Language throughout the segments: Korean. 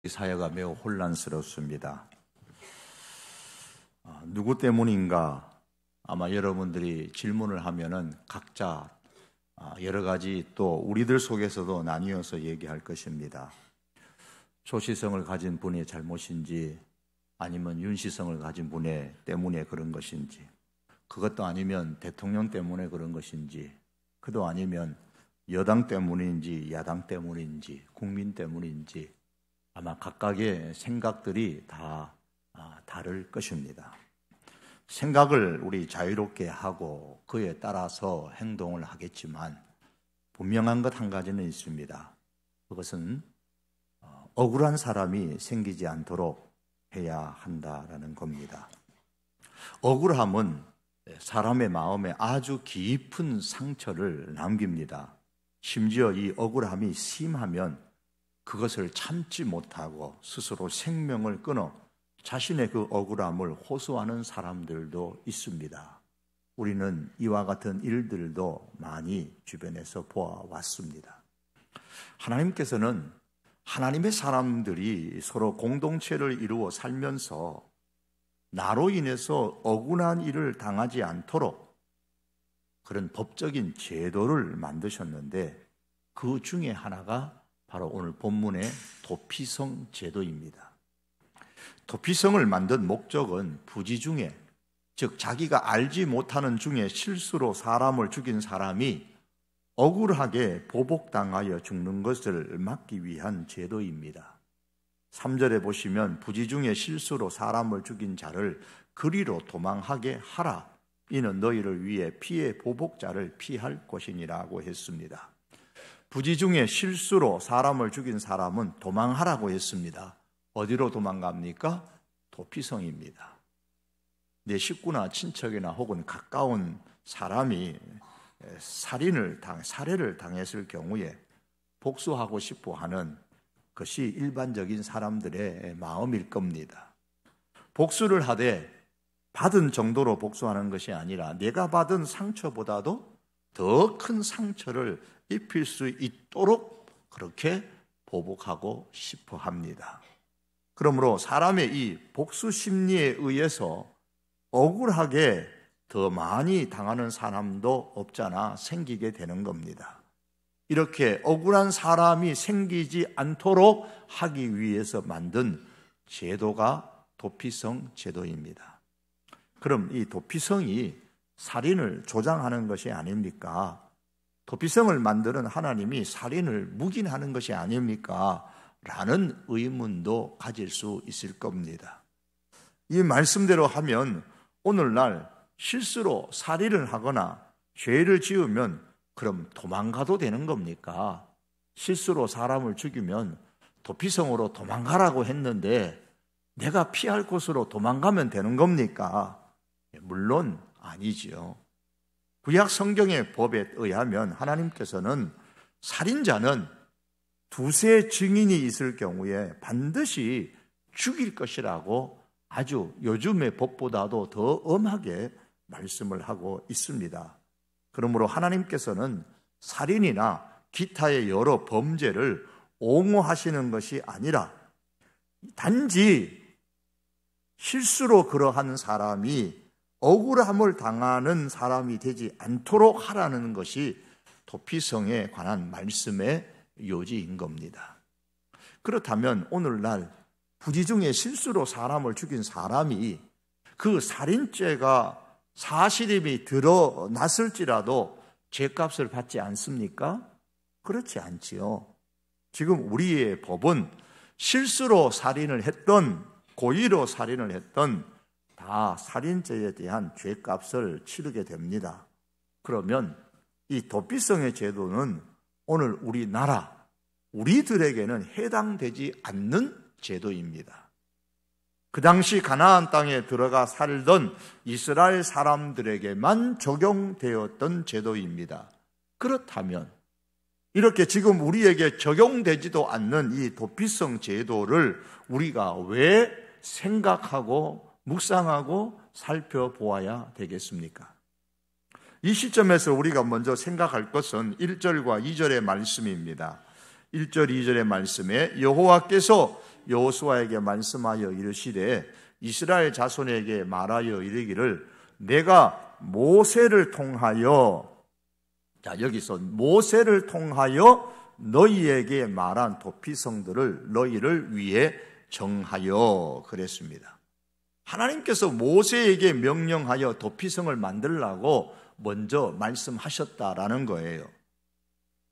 사회가 매우 혼란스럽습니다. 누구 때문인가? 아마 여러분들이 질문을 하면은 각자 여러 가지 또 우리들 속에서도 나뉘어서 얘기할 것입니다. 초시성을 가진 분의 잘못인지, 아니면 윤시성을 가진 분의 때문에 그런 것인지, 그것도 아니면 대통령 때문에 그런 것인지, 그도 아니면 여당 때문인지 야당 때문인지 국민 때문인지, 아마 각각의 생각들이 다 다를 것입니다. 생각을 우리 자유롭게 하고 그에 따라서 행동을 하겠지만 분명한 것 한 가지는 있습니다. 그것은 억울한 사람이 생기지 않도록 해야 한다라는 겁니다. 억울함은 사람의 마음에 아주 깊은 상처를 남깁니다. 심지어 이 억울함이 심하면 그것을 참지 못하고 스스로 생명을 끊어 자신의 그 억울함을 호소하는 사람들도 있습니다. 우리는 이와 같은 일들도 많이 주변에서 보아왔습니다. 하나님께서는 하나님의 사람들이 서로 공동체를 이루어 살면서 나로 인해서 억울한 일을 당하지 않도록 그런 법적인 제도를 만드셨는데, 그 중에 하나가 바로 오늘 본문의 도피성 제도입니다. 도피성을 만든 목적은 부지 중에, 즉 자기가 알지 못하는 중에 실수로 사람을 죽인 사람이 억울하게 보복당하여 죽는 것을 막기 위한 제도입니다. 3절에 보시면 부지 중에 실수로 사람을 죽인 자를 그리로 도망하게 하라. 이는 너희를 위해 피해 보복자를 피할 것이니라고 했습니다. 부지 중에 실수로 사람을 죽인 사람은 도망하라고 했습니다. 어디로 도망갑니까? 도피성입니다. 내 식구나 친척이나 혹은 가까운 사람이 살해를 당했을 경우에 복수하고 싶어 하는 것이 일반적인 사람들의 마음일 겁니다. 복수를 하되 받은 정도로 복수하는 것이 아니라 내가 받은 상처보다도 더 큰 상처를 입힐 수 있도록 그렇게 보복하고 싶어 합니다. 그러므로 사람의 이 복수 심리에 의해서 억울하게 더 많이 당하는 사람도 없잖아 생기게 되는 겁니다. 이렇게 억울한 사람이 생기지 않도록 하기 위해서 만든 제도가 도피성 제도입니다. 그럼 이 도피성이 살인을 조장하는 것이 아닙니까? 도피성을 만드는 하나님이 살인을 묵인하는 것이 아닙니까? 라는 의문도 가질 수 있을 겁니다. 이 말씀대로 하면 오늘날 실수로 살인을 하거나 죄를 지으면 그럼 도망가도 되는 겁니까? 실수로 사람을 죽이면 도피성으로 도망가라고 했는데 내가 피할 곳으로 도망가면 되는 겁니까? 물론 아니지요. 구약 성경의 법에 의하면 하나님께서는 살인자는 두세 증인이 있을 경우에 반드시 죽일 것이라고 아주 요즘의 법보다도 더 엄하게 말씀을 하고 있습니다. 그러므로 하나님께서는 살인이나 기타의 여러 범죄를 옹호하시는 것이 아니라 단지 실수로 그러한 사람이 억울함을 당하는 사람이 되지 않도록 하라는 것이 도피성에 관한 말씀의 요지인 겁니다. 그렇다면 오늘날 부지 중에 실수로 사람을 죽인 사람이 그 살인죄가 사실임이 드러났을지라도 죄값을 받지 않습니까? 그렇지 않지요. 지금 우리의 법은 실수로 살인을 했던, 고의로 살인을 했던 다 살인죄에 대한 죄값을 치르게 됩니다. 그러면 이 도피성의 제도는 오늘 우리나라, 우리들에게는 해당되지 않는 제도입니다. 그 당시 가나안 땅에 들어가 살던 이스라엘 사람들에게만 적용되었던 제도입니다. 그렇다면 이렇게 지금 우리에게 적용되지도 않는 이 도피성 제도를 우리가 왜 생각하고 묵상하고 살펴보아야 되겠습니까? 이 시점에서 우리가 먼저 생각할 것은 1절과 2절의 말씀입니다. 1절, 2절의 말씀에 여호와께서 여호수아에게 말씀하여 이르시되 이스라엘 자손에게 말하여 이르기를 내가 모세를 통하여, 자 여기서 모세를 통하여 너희에게 말한 도피성들을 너희를 위해 정하여 그랬습니다. 하나님께서 모세에게 명령하여 도피성을 만들라고 먼저 말씀하셨다라는 거예요.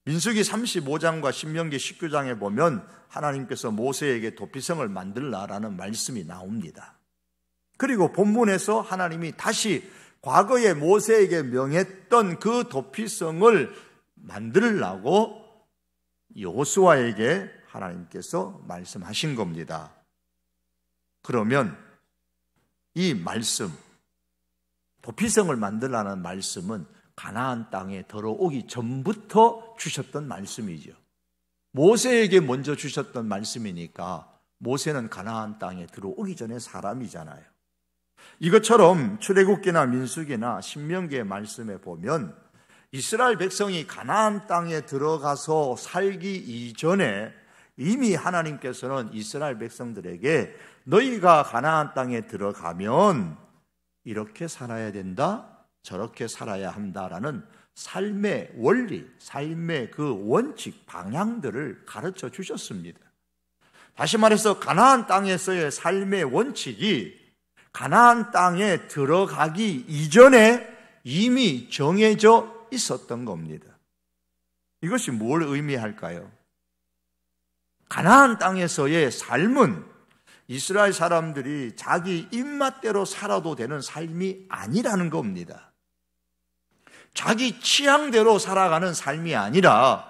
민수기 35장과 신명기 19장에 보면 하나님께서 모세에게 도피성을 만들라라는 말씀이 나옵니다. 그리고 본문에서 하나님이 다시 과거에 모세에게 명했던 그 도피성을 만들라고 여호수아에게 하나님께서 말씀하신 겁니다. 그러면 이 말씀, 도피성을 만들라는 말씀은 가나안 땅에 들어오기 전부터 주셨던 말씀이죠. 모세에게 먼저 주셨던 말씀이니까 모세는 가나안 땅에 들어오기 전에 사람이잖아요. 이것처럼 출애굽기나 민수기나 신명기의 말씀에 보면 이스라엘 백성이 가나안 땅에 들어가서 살기 이전에 이미 하나님께서는 이스라엘 백성들에게 너희가 가나안 땅에 들어가면 이렇게 살아야 된다, 저렇게 살아야 한다라는 삶의 원리, 삶의 그 원칙, 방향들을 가르쳐 주셨습니다. 다시 말해서 가나안 땅에서의 삶의 원칙이 가나안 땅에 들어가기 이전에 이미 정해져 있었던 겁니다. 이것이 뭘 의미할까요? 가나안 땅에서의 삶은 이스라엘 사람들이 자기 입맛대로 살아도 되는 삶이 아니라는 겁니다. 자기 취향대로 살아가는 삶이 아니라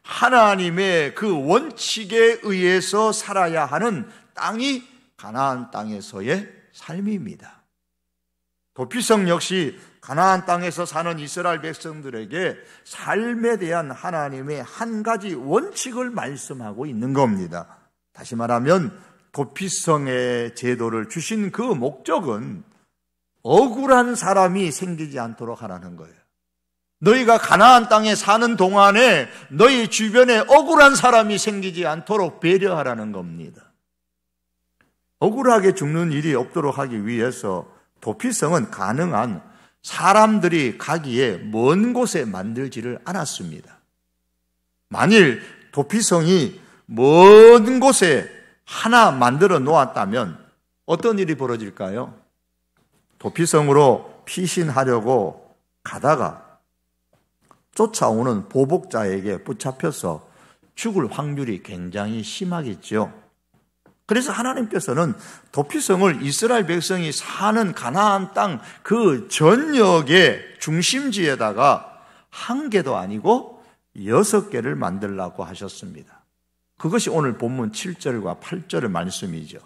하나님의 그 원칙에 의해서 살아야 하는 땅이 가나안 땅에서의 삶입니다. 도피성 역시 가나안 땅에서 사는 이스라엘 백성들에게 삶에 대한 하나님의 한 가지 원칙을 말씀하고 있는 겁니다. 다시 말하면 도피성의 제도를 주신 그 목적은 억울한 사람이 생기지 않도록 하라는 거예요. 너희가 가나안 땅에 사는 동안에 너희 주변에 억울한 사람이 생기지 않도록 배려하라는 겁니다. 억울하게 죽는 일이 없도록 하기 위해서 도피성은 가능한 사람들이 가기에 먼 곳에 만들지를 않았습니다. 만일 도피성이 먼 곳에 하나 만들어 놓았다면 어떤 일이 벌어질까요? 도피성으로 피신하려고 가다가 쫓아오는 보복자에게 붙잡혀서 죽을 확률이 굉장히 심하겠죠. 그래서 하나님께서는 도피성을 이스라엘 백성이 사는 가나안 땅 그 전역의 중심지에다가 한 개도 아니고 6개를 만들라고 하셨습니다. 그것이 오늘 본문 7절과 8절의 말씀이죠.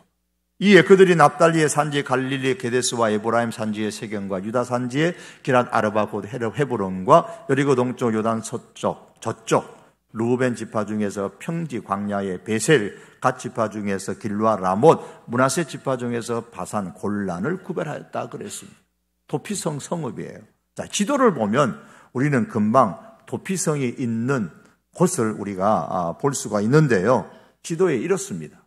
이에 그들이 납달리의 산지 갈릴리의 게데스와 에브라임 산지의 세경과 유다 산지의 기랏 아르바 곧 헤브론과 여리고 동쪽 요단 서쪽 저쪽 루벤 지파 중에서 평지 광야의 베셀 갓 지파 중에서 길루아 라못 므낫세 지파 중에서 바산 골란을 구별하였다 그랬습니다. 도피성 성읍이에요. 자, 지도를 보면 우리는 금방 도피성이 있는 곳을 우리가 볼 수가 있는데요. 지도에 이렇습니다.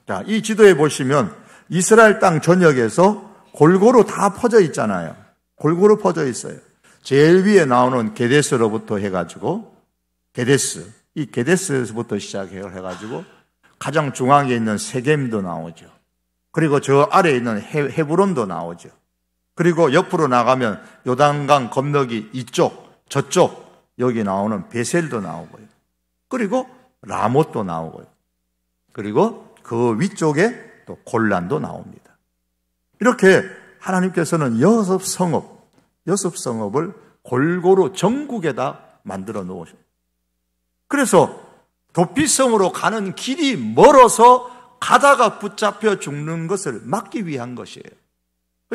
자, 이 지도에 보시면 이스라엘 땅 전역에서 골고루 다 퍼져 있잖아요. 골고루 퍼져 있어요. 제일 위에 나오는 게데스로부터 해가지고 게데스, 이 게데스에서부터 시작해가지고 가장 중앙에 있는 세겜도 나오죠. 그리고 저 아래에 있는 헤브론도 나오죠. 그리고 옆으로 나가면 요단강 건너기 이쪽, 저쪽 여기 나오는 베셀도 나오고요. 그리고 라못도 나오고요. 그리고 그 위쪽에 또 골란도 나옵니다. 이렇게 하나님께서는 6성읍을 골고루 전국에다 만들어 놓으셨습니다. 그래서 도피성으로 가는 길이 멀어서 가다가 붙잡혀 죽는 것을 막기 위한 것이에요.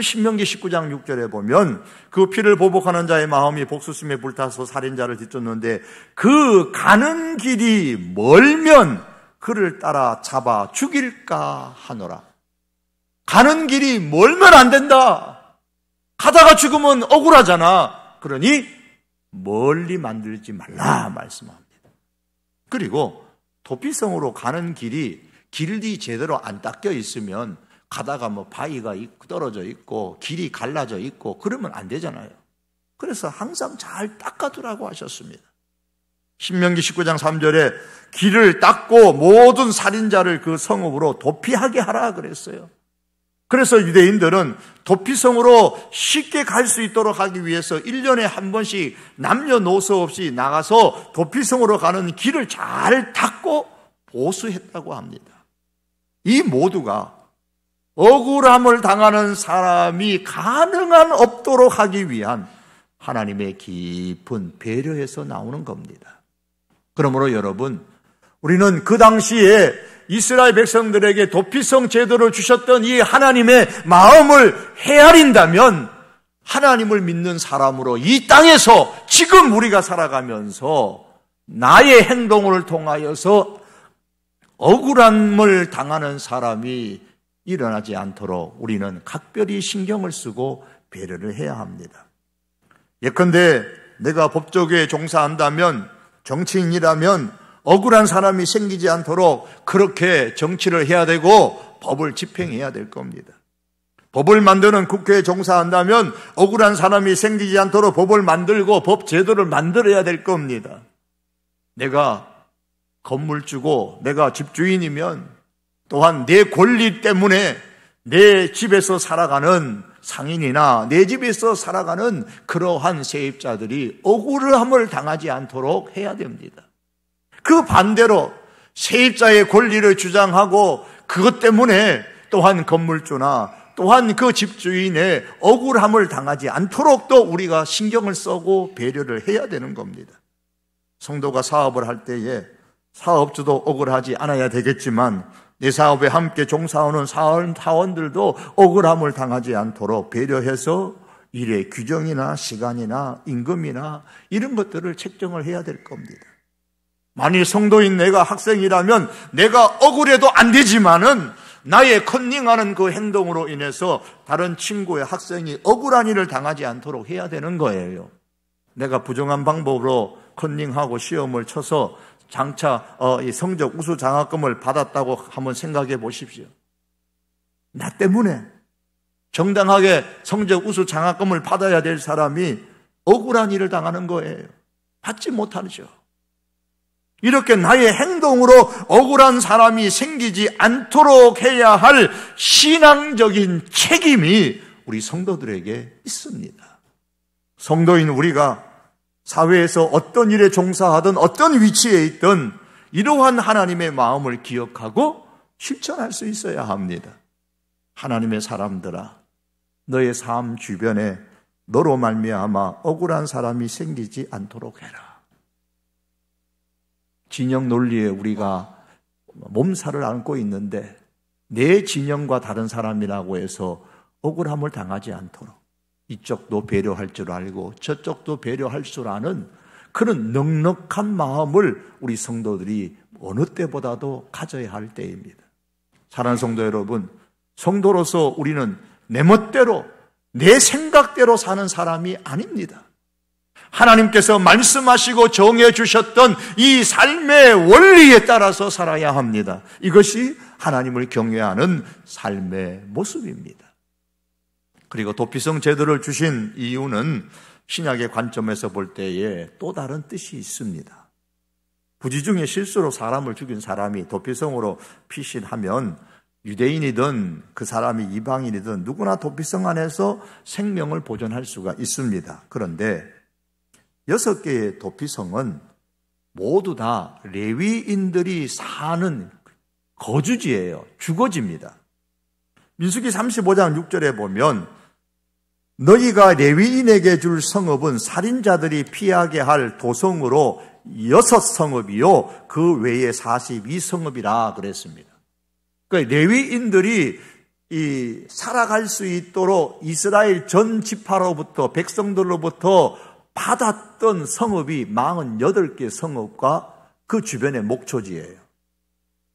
신명기 19장 6절에 보면 그 피를 보복하는 자의 마음이 복수심에 불타서 살인자를 뒤쫓는데 그 가는 길이 멀면 그를 따라 잡아 죽일까 하노라. 가는 길이 멀면 안 된다. 가다가 죽으면 억울하잖아. 그러니 멀리 만들지 말라 말씀합니다. 그리고 도피성으로 가는 길이 길이 제대로 안 닦여 있으면 가다가 뭐 바위가 떨어져 있고 길이 갈라져 있고 그러면 안 되잖아요. 그래서 항상 잘 닦아두라고 하셨습니다. 신명기 19장 3절에 길을 닦고 모든 살인자를 그 성읍으로 도피하게 하라 그랬어요. 그래서 유대인들은 도피성으로 쉽게 갈 수 있도록 하기 위해서 1년에 한 번씩 남녀노소 없이 나가서 도피성으로 가는 길을 잘 닦고 보수했다고 합니다. 이 모두가 억울함을 당하는 사람이 가능한 없도록 하기 위한 하나님의 깊은 배려에서 나오는 겁니다. 그러므로 여러분, 우리는 그 당시에 이스라엘 백성들에게 도피성 제도를 주셨던 이 하나님의 마음을 헤아린다면 하나님을 믿는 사람으로 이 땅에서 지금 우리가 살아가면서 나의 행동을 통하여서 억울함을 당하는 사람이 일어나지 않도록 우리는 각별히 신경을 쓰고 배려를 해야 합니다. 예컨대 내가 법조계에 종사한다면, 정치인이라면 억울한 사람이 생기지 않도록 그렇게 정치를 해야 되고 법을 집행해야 될 겁니다. 법을 만드는 국회에 종사한다면 억울한 사람이 생기지 않도록 법을 만들고 법 제도를 만들어야 될 겁니다. 내가 건물주고 내가 집주인이면 또한 내 권리 때문에 내 집에서 살아가는 상인이나 내 집에서 살아가는 그러한 세입자들이 억울함을 당하지 않도록 해야 됩니다. 그 반대로 세입자의 권리를 주장하고 그것 때문에 또한 건물주나 또한 그 집주인의 억울함을 당하지 않도록 또 우리가 신경을 쓰고 배려를 해야 되는 겁니다. 성도가 사업을 할 때에 사업주도 억울하지 않아야 되겠지만 내 사업에 함께 종사하는 사원들도 억울함을 당하지 않도록 배려해서 일의 규정이나 시간이나 임금이나 이런 것들을 책정을 해야 될 겁니다. 만일 성도인 내가 학생이라면 내가 억울해도 안 되지만은 나의 컨닝하는 그 행동으로 인해서 다른 친구의 학생이 억울한 일을 당하지 않도록 해야 되는 거예요. 내가 부정한 방법으로 컨닝하고 시험을 쳐서 장차 이 성적 우수 장학금을 받았다고 한번 생각해 보십시오. 나 때문에 정당하게 성적 우수 장학금을 받아야 될 사람이 억울한 일을 당하는 거예요. 받지 못하죠. 이렇게 나의 행동으로 억울한 사람이 생기지 않도록 해야 할 신앙적인 책임이 우리 성도들에게 있습니다. 성도인 우리가 사회에서 어떤 일에 종사하든 어떤 위치에 있든 이러한 하나님의 마음을 기억하고 실천할 수 있어야 합니다. 하나님의 사람들아, 너의 삶 주변에 너로 말미암아 억울한 사람이 생기지 않도록 해라. 진영 논리에 우리가 몸살을 앓고 있는데 내 진영과 다른 사람이라고 해서 억울함을 당하지 않도록 이쪽도 배려할 줄 알고 저쪽도 배려할 줄 아는 그런 넉넉한 마음을 우리 성도들이 어느 때보다도 가져야 할 때입니다. 사랑하는 성도 여러분, 성도로서 우리는 내 멋대로 내 생각대로 사는 사람이 아닙니다. 하나님께서 말씀하시고 정해 주셨던 이 삶의 원리에 따라서 살아야 합니다. 이것이 하나님을 경외하는 삶의 모습입니다. 그리고 도피성 제도를 주신 이유는 신약의 관점에서 볼 때에 또 다른 뜻이 있습니다. 부지 중에 실수로 사람을 죽인 사람이 도피성으로 피신하면 유대인이든 그 사람이 이방인이든 누구나 도피성 안에서 생명을 보존할 수가 있습니다. 그런데 6개의 도피성은 모두 다 레위인들이 사는 거주지예요. 주거지입니다. 민수기 35장 6절에 보면 너희가 레위인에게 줄 성읍은 살인자들이 피하게 할 도성으로 6성읍이요 그 외에 42성읍이라 그랬습니다. 그러니까 레위인들이 살아갈 수 있도록 이스라엘 전 지파로부터 백성들로부터 받았던 성읍이 48개 성읍과 그 주변의 목초지예요.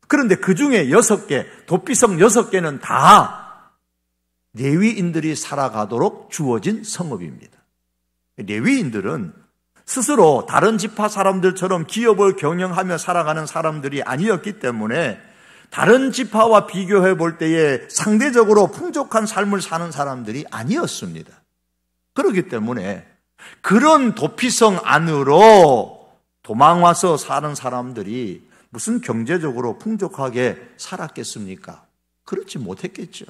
그런데 그 중에 6개, 도피성 6개는 다 레위인들이 살아가도록 주어진 성읍입니다. 레위인들은 스스로 다른 지파 사람들처럼 기업을 경영하며 살아가는 사람들이 아니었기 때문에 다른 지파와 비교해 볼 때에 상대적으로 풍족한 삶을 사는 사람들이 아니었습니다. 그렇기 때문에 그런 도피성 안으로 도망와서 사는 사람들이 무슨 경제적으로 풍족하게 살았겠습니까? 그렇지 못했겠죠.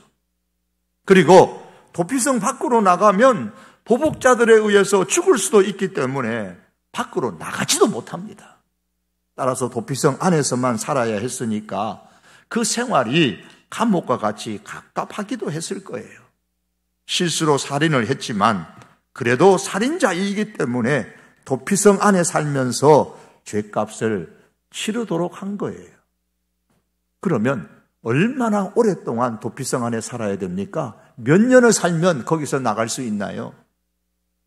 그리고 도피성 밖으로 나가면 보복자들에 의해서 죽을 수도 있기 때문에 밖으로 나가지도 못합니다. 따라서 도피성 안에서만 살아야 했으니까 그 생활이 감옥과 같이 갑갑하기도 했을 거예요. 실수로 살인을 했지만 그래도 살인자이기 때문에 도피성 안에 살면서 죄값을 치르도록 한 거예요. 그러면 얼마나 오랫동안 도피성 안에 살아야 됩니까? 몇 년을 살면 거기서 나갈 수 있나요?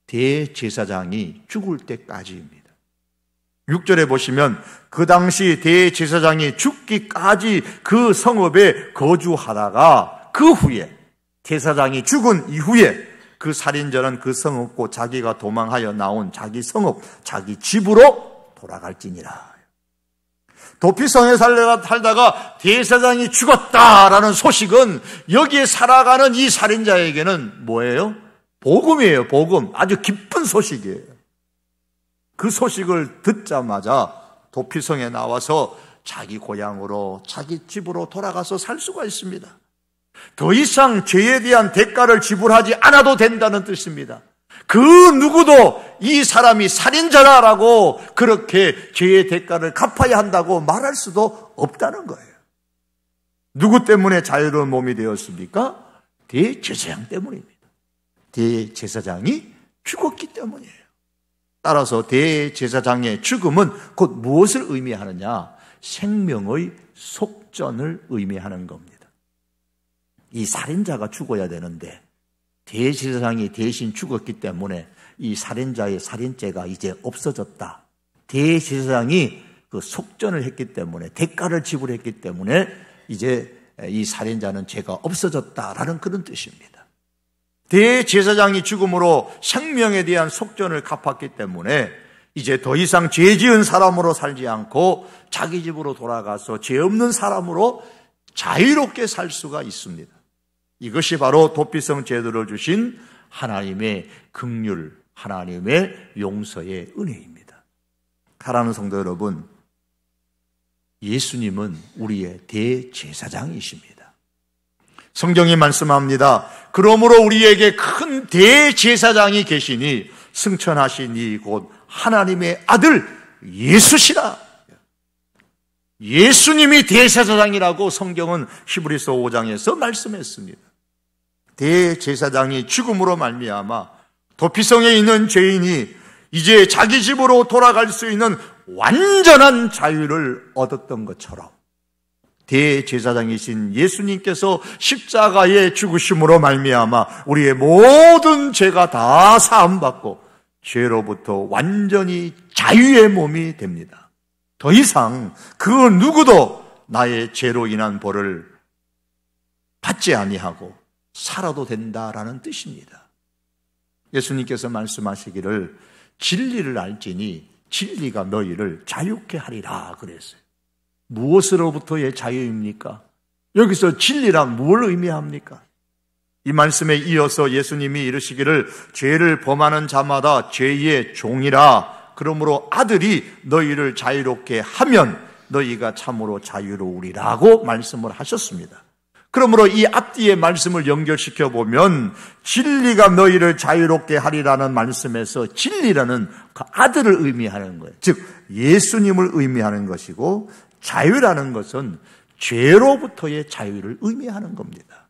대제사장이 죽을 때까지입니다. 6절에 보시면 그 당시 대제사장이 죽기까지 그 성읍에 거주하다가 그 후에 제사장이 죽은 이후에 그 살인자는 그 성읍 곧 자기가 도망하여 나온 자기 성읍, 자기 집으로 돌아갈지니라. 도피성에 살다가 대제사장이 죽었다라는 소식은 여기에 살아가는 이 살인자에게는 뭐예요? 복음이에요, 복음. 아주 기쁜 소식이에요. 그 소식을 듣자마자 도피성에 나와서 자기 고향으로, 자기 집으로 돌아가서 살 수가 있습니다. 더 이상 죄에 대한 대가를 지불하지 않아도 된다는 뜻입니다. 그 누구도 이 사람이 살인자라고 그렇게 죄의 대가를 갚아야 한다고 말할 수도 없다는 거예요. 누구 때문에 자유로운 몸이 되었습니까? 대제사장 때문입니다. 대제사장이 죽었기 때문이에요. 따라서 대제사장의 죽음은 곧 무엇을 의미하느냐? 생명의 속전을 의미하는 겁니다. 이 살인자가 죽어야 되는데 대제사장이 대신 죽었기 때문에 이 살인자의 살인죄가 이제 없어졌다. 대제사장이 그 속전을 했기 때문에 대가를 지불했기 때문에 이제 이 살인자는 죄가 없어졌다라는 그런 뜻입니다. 대제사장이 죽음으로 생명에 대한 속전을 갚았기 때문에 이제 더 이상 죄 지은 사람으로 살지 않고 자기 집으로 돌아가서 죄 없는 사람으로 자유롭게 살 수가 있습니다. 이것이 바로 도피성 제도를 주신 하나님의 긍휼, 하나님의 용서의 은혜입니다. 사랑하는 성도 여러분, 예수님은 우리의 대제사장이십니다. 성경이 말씀합니다. 그러므로 우리에게 큰 대제사장이 계시니 승천하신 이 곧 하나님의 아들 예수시라. 예수님이 대제사장이라고 성경은 히브리서 5장에서 말씀했습니다. 대제사장이 죽음으로 말미암아 도피성에 있는 죄인이 이제 자기 집으로 돌아갈 수 있는 완전한 자유를 얻었던 것처럼 대제사장이신 예수님께서 십자가의 죽으심으로 말미암아 우리의 모든 죄가 다 사함받고 죄로부터 완전히 자유의 몸이 됩니다. 더 이상 그 누구도 나의 죄로 인한 벌을 받지 아니하고 살아도 된다라는 뜻입니다. 예수님께서 말씀하시기를 진리를 알지니 진리가 너희를 자유케 하리라 그랬어요. 무엇으로부터의 자유입니까? 여기서 진리란 뭘 의미합니까? 이 말씀에 이어서 예수님이 이르시기를 죄를 범하는 자마다 죄의 종이라. 그러므로 아들이 너희를 자유롭게 하면 너희가 참으로 자유로우리라고 말씀을 하셨습니다. 그러므로 이 앞뒤의 말씀을 연결시켜 보면 진리가 너희를 자유롭게 하리라는 말씀에서 진리라는 그 아들을 의미하는 거예요. 즉 예수님을 의미하는 것이고 자유라는 것은 죄로부터의 자유를 의미하는 겁니다.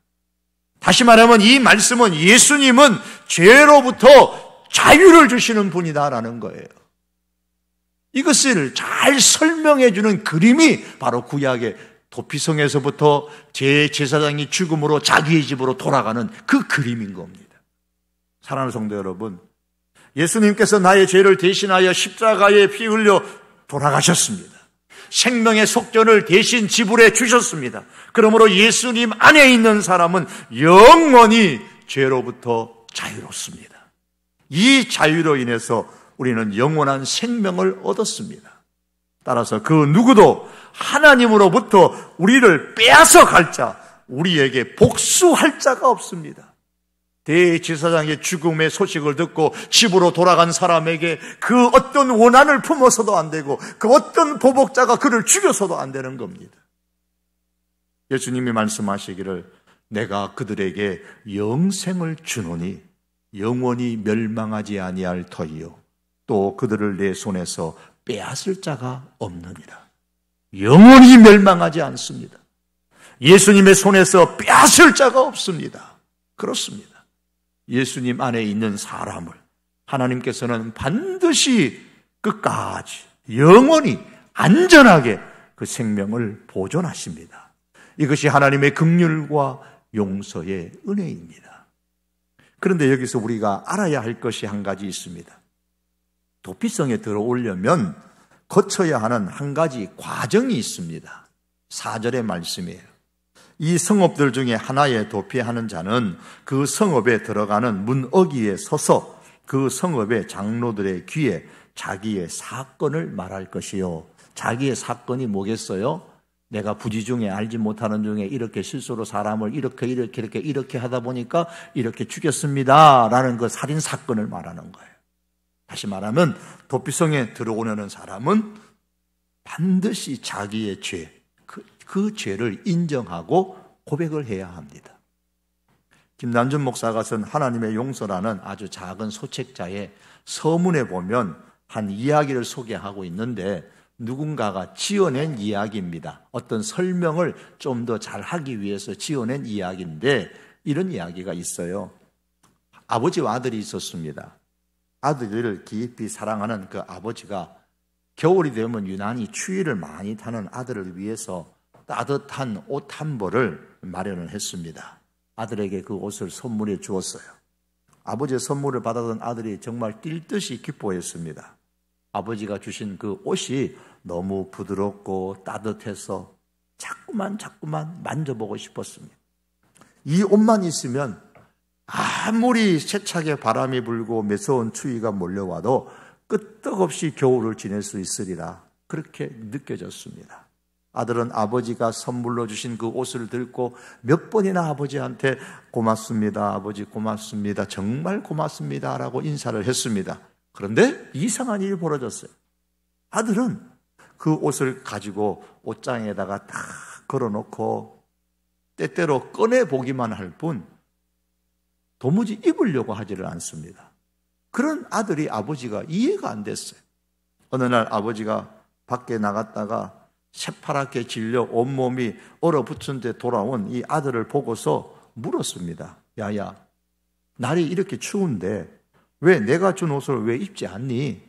다시 말하면 이 말씀은 예수님은 죄로부터 자유를 주시는 분이다라는 거예요. 이것을 잘 설명해 주는 그림이 바로 구약의 도피성에서부터 제사장이 죽음으로 자기의 집으로 돌아가는 그 그림인 겁니다. 사랑하는 성도 여러분, 예수님께서 나의 죄를 대신하여 십자가에 피 흘려 돌아가셨습니다. 생명의 속전을 대신 지불해 주셨습니다. 그러므로 예수님 안에 있는 사람은 영원히 죄로부터 자유롭습니다. 이 자유로 인해서 우리는 영원한 생명을 얻었습니다. 따라서 그 누구도 하나님으로부터 우리를 빼앗아 갈 자, 우리에게 복수할 자가 없습니다. 대제사장의 죽음의 소식을 듣고 집으로 돌아간 사람에게 그 어떤 원한을 품어서도 안 되고 그 어떤 보복자가 그를 죽여서도 안 되는 겁니다. 예수님이 말씀하시기를 내가 그들에게 영생을 주노니 영원히 멸망하지 아니할 터이요 또 그들을 내 손에서 빼앗을 자가 없느니라. 영원히 멸망하지 않습니다. 예수님의 손에서 빼앗을 자가 없습니다. 그렇습니다. 예수님 안에 있는 사람을 하나님께서는 반드시 끝까지 영원히 안전하게 그 생명을 보존하십니다. 이것이 하나님의 긍휼과 용서의 은혜입니다. 그런데 여기서 우리가 알아야 할 것이 한 가지 있습니다. 도피성에 들어오려면 거쳐야 하는 한 가지 과정이 있습니다. 4절의 말씀이에요. 이 성읍들 중에 하나에 도피하는 자는 그 성읍에 들어가는 문어기에 서서 그 성읍의 장로들의 귀에 자기의 사건을 말할 것이요. 자기의 사건이 뭐겠어요? 내가 부지 중에 알지 못하는 중에 이렇게 실수로 사람을 이렇게 하다 보니까 이렇게 죽였습니다 라는 그 살인 사건을 말하는 거예요. 다시 말하면 도피성에 들어오려는 사람은 반드시 자기의 죄, 그 죄를 인정하고 고백을 해야 합니다. 김남준 목사가 쓴 하나님의 용서라는 아주 작은 소책자의 서문에 보면 한 이야기를 소개하고 있는데 누군가가 지어낸 이야기입니다. 어떤 설명을 좀 더 잘하기 위해서 지어낸 이야기인데 이런 이야기가 있어요. 아버지와 아들이 있었습니다. 아들을 깊이 사랑하는 그 아버지가 겨울이 되면 유난히 추위를 많이 타는 아들을 위해서 따뜻한 옷 한 벌을 마련을 했습니다. 아들에게 그 옷을 선물해 주었어요. 아버지의 선물을 받았던 아들이 정말 뛸 듯이 기뻐했습니다. 아버지가 주신 그 옷이 너무 부드럽고 따뜻해서 자꾸만 만져보고 싶었습니다. 이 옷만 있으면 아무리 세차게 바람이 불고 매서운 추위가 몰려와도 끄떡없이 겨울을 지낼 수 있으리라 그렇게 느껴졌습니다. 아들은 아버지가 선물로 주신 그 옷을 들고 몇 번이나 아버지한테 고맙습니다. 아버지 고맙습니다. 정말 고맙습니다. 라고 인사를 했습니다. 그런데 이상한 일이 벌어졌어요. 아들은 그 옷을 가지고 옷장에다가 딱 걸어놓고 때때로 꺼내보기만 할 뿐 도무지 입으려고 하지를 않습니다. 그런 아들이 아버지가 이해가 안 됐어요. 어느 날 아버지가 밖에 나갔다가 새파랗게 질려 온몸이 얼어붙은 데 돌아온 이 아들을 보고서 물었습니다. 야야, 날이 이렇게 추운데 왜 내가 준 옷을 왜 입지 않니?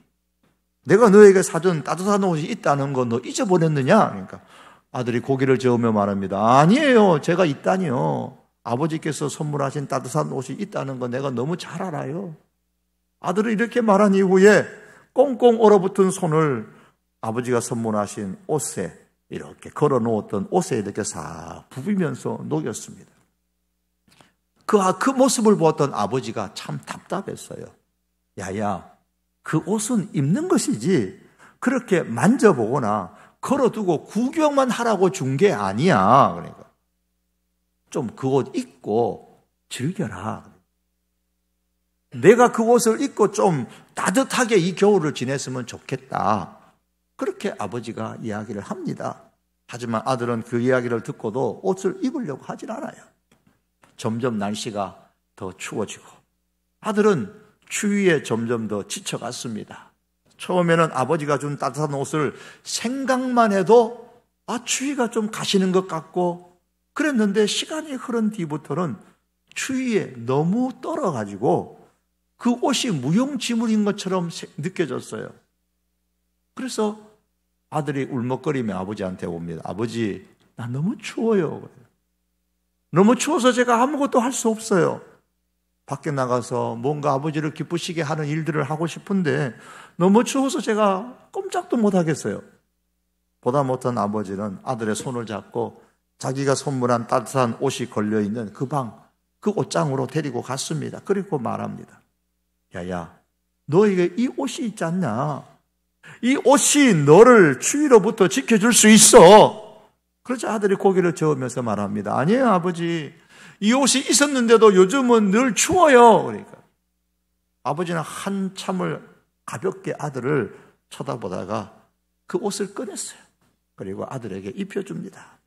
내가 너에게 사준 따뜻한 옷이 있다는 거 너 잊어버렸느냐? 그러니까 아들이 고개를 저으며 말합니다. 아니에요. 제가 있다니요. 아버지께서 선물하신 따뜻한 옷이 있다는 거 내가 너무 잘 알아요. 아들은 이렇게 말한 이후에 꽁꽁 얼어붙은 손을 아버지가 선물하신 옷에 이렇게 걸어 놓았던 옷에 이렇게 싹 부비면서 녹였습니다. 그 모습을 보았던 아버지가 참 답답했어요. 야야, 그 옷은 입는 것이지 그렇게 만져보거나 걸어두고 구경만 하라고 준 게 아니야. 그러니까 좀 그 옷 입고 즐겨라. 내가 그 옷을 입고 좀 따뜻하게 이 겨울을 지냈으면 좋겠다. 그렇게 아버지가 이야기를 합니다. 하지만 아들은 그 이야기를 듣고도 옷을 입으려고 하질 않아요. 점점 날씨가 더 추워지고 아들은 추위에 점점 더 지쳐갔습니다. 처음에는 아버지가 준 따뜻한 옷을 생각만 해도 추위가 좀 가시는 것 같고 그랬는데 시간이 흐른 뒤부터는 추위에 너무 떨어가지고 그 옷이 무용지물인 것처럼 느껴졌어요. 그래서 아들이 울먹거리며 아버지한테 옵니다. 아버지, 나 너무 추워요. 너무 추워서 제가 아무것도 할 수 없어요. 밖에 나가서 뭔가 아버지를 기쁘시게 하는 일들을 하고 싶은데 너무 추워서 제가 꼼짝도 못 하겠어요. 보다 못한 아버지는 아들의 손을 잡고 자기가 선물한 따뜻한 옷이 걸려있는 그 방, 그 옷장으로 데리고 갔습니다. 그리고 말합니다. 야야, 너에게 이 옷이 있지 않냐? 이 옷이 너를 추위로부터 지켜줄 수 있어. 그러자 아들이 고개를 저으면서 말합니다. 아니에요, 아버지. 이 옷이 있었는데도 요즘은 늘 추워요. 그러니까 아버지는 한참을 가볍게 아들을 쳐다보다가 그 옷을 꺼냈어요. 그리고 아들에게 입혀줍니다.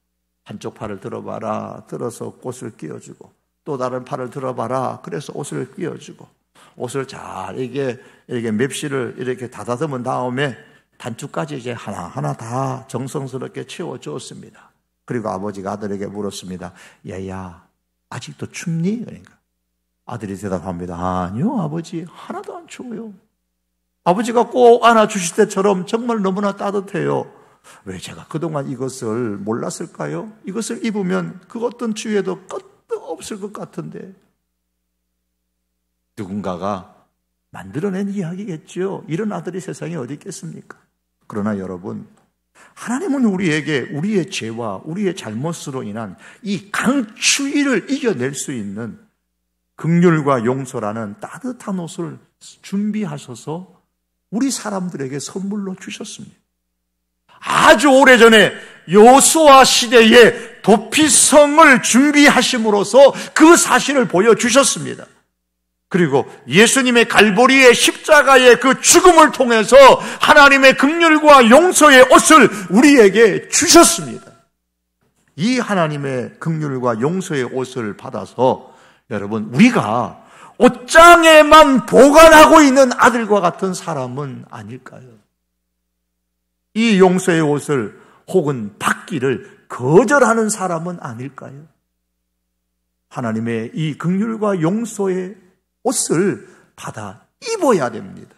한쪽 팔을 들어봐라. 들어서 옷을 끼워주고, 또 다른 팔을 들어봐라. 그래서 옷을 끼워주고, 옷을 잘 이렇게 맵시를 이렇게 다다듬은 다음에 단추까지 이제 하나하나 다 정성스럽게 채워주었습니다. 그리고 아버지가 아들에게 물었습니다. 야야, 아직도 춥니? 그러니까 아들이 대답합니다. 아니요, 아버지, 하나도 안 추워요. 아버지가 꼭 안아주실 때처럼 정말 너무나 따뜻해요. 왜 제가 그동안 이것을 몰랐을까요? 이것을 입으면 그 어떤 추위에도 끝도 없을 것 같은데. 누군가가 만들어낸 이야기겠죠. 이런 아들이 세상에 어디 있겠습니까? 그러나 여러분, 하나님은 우리에게 우리의 죄와 우리의 잘못으로 인한 이 강추위를 이겨낼 수 있는 긍휼과 용서라는 따뜻한 옷을 준비하셔서 우리 사람들에게 선물로 주셨습니다. 아주 오래전에 여호수아 시대에 도피성을 준비하심으로써 그 사실을 보여주셨습니다. 그리고 예수님의 갈보리의 십자가의 그 죽음을 통해서 하나님의 긍휼과 용서의 옷을 우리에게 주셨습니다. 이 하나님의 긍휼과 용서의 옷을 받아서 여러분, 우리가 옷장에만 보관하고 있는 아들과 같은 사람은 아닐까요? 이 용서의 옷을 혹은 받기를 거절하는 사람은 아닐까요? 하나님의 이 긍휼과 용서의 옷을 받아 입어야 됩니다.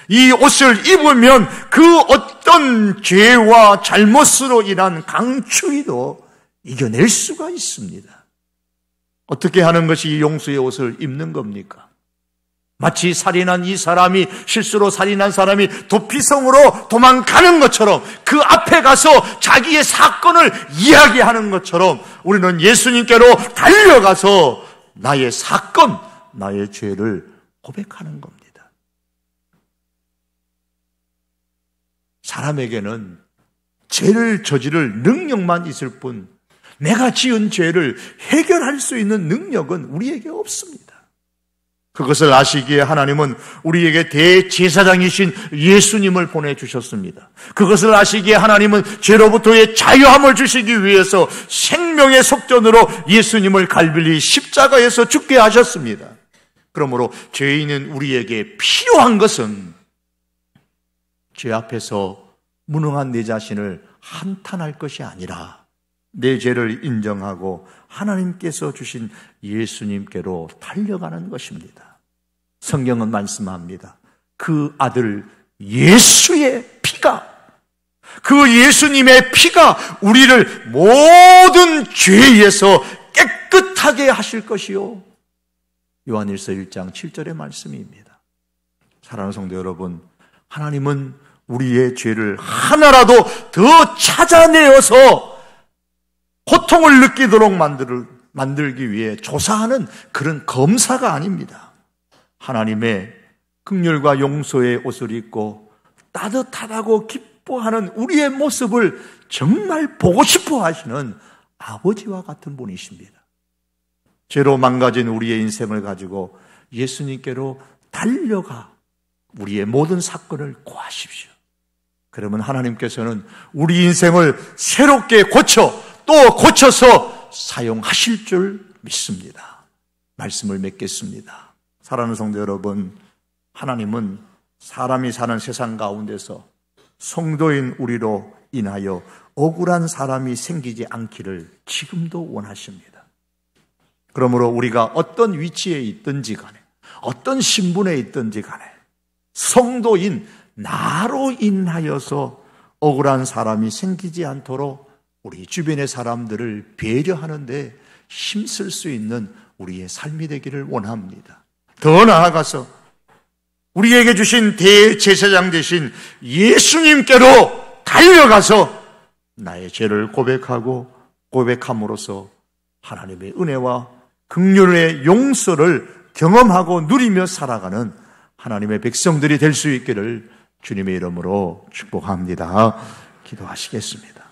이 옷을 입으면 그 어떤 죄와 잘못으로 인한 강추위도 이겨낼 수가 있습니다. 어떻게 하는 것이 이 용서의 옷을 입는 겁니까? 마치 살인한 이 사람이, 실수로 살인한 사람이 도피성으로 도망가는 것처럼 그 앞에 가서 자기의 사건을 이야기하는 것처럼 우리는 예수님께로 달려가서 나의 사건, 나의 죄를 고백하는 겁니다. 사람에게는 죄를 저지를 능력만 있을 뿐 내가 지은 죄를 해결할 수 있는 능력은 우리에게 없습니다. 그것을 아시기에 하나님은 우리에게 대제사장이신 예수님을 보내주셨습니다. 그것을 아시기에 하나님은 죄로부터의 자유함을 주시기 위해서 생명의 속전으로 예수님을 갈빌리 십자가에서 죽게 하셨습니다. 그러므로 죄인은 우리에게 필요한 것은 죄 앞에서 무능한 내 자신을 한탄할 것이 아니라 내 죄를 인정하고 하나님께서 주신 예수님께로 달려가는 것입니다. 성경은 말씀합니다. 그 아들 예수의 피가, 그 예수님의 피가 우리를 모든 죄에서 깨끗하게 하실 것이요. 요한일서 1장 7절의 말씀입니다. 사랑하는 성도 여러분, 하나님은 우리의 죄를 하나라도 더 찾아내어서 고통을 느끼도록 만들기 위해 조사하는 그런 검사가 아닙니다. 하나님의 긍휼과 용서의 옷을 입고 따뜻하다고 기뻐하는 우리의 모습을 정말 보고 싶어 하시는 아버지와 같은 분이십니다. 죄로 망가진 우리의 인생을 가지고 예수님께로 달려가 우리의 모든 사건을 고하십시오. 그러면 하나님께서는 우리 인생을 새롭게 또 고쳐서 사용하실 줄 믿습니다. 말씀을 맺겠습니다. 사랑하는 성도 여러분, 하나님은 사람이 사는 세상 가운데서 성도인 우리로 인하여 억울한 사람이 생기지 않기를 지금도 원하십니다. 그러므로 우리가 어떤 위치에 있든지 간에, 어떤 신분에 있든지 간에 성도인 나로 인하여서 억울한 사람이 생기지 않도록 우리 주변의 사람들을 배려하는데 힘쓸 수 있는 우리의 삶이 되기를 원합니다. 더 나아가서 우리에게 주신 대제사장 되신 예수님께로 달려가서 나의 죄를 고백함으로써 하나님의 은혜와 긍휼의 용서를 경험하고 누리며 살아가는 하나님의 백성들이 될 수 있기를 주님의 이름으로 축복합니다. 기도하시겠습니다.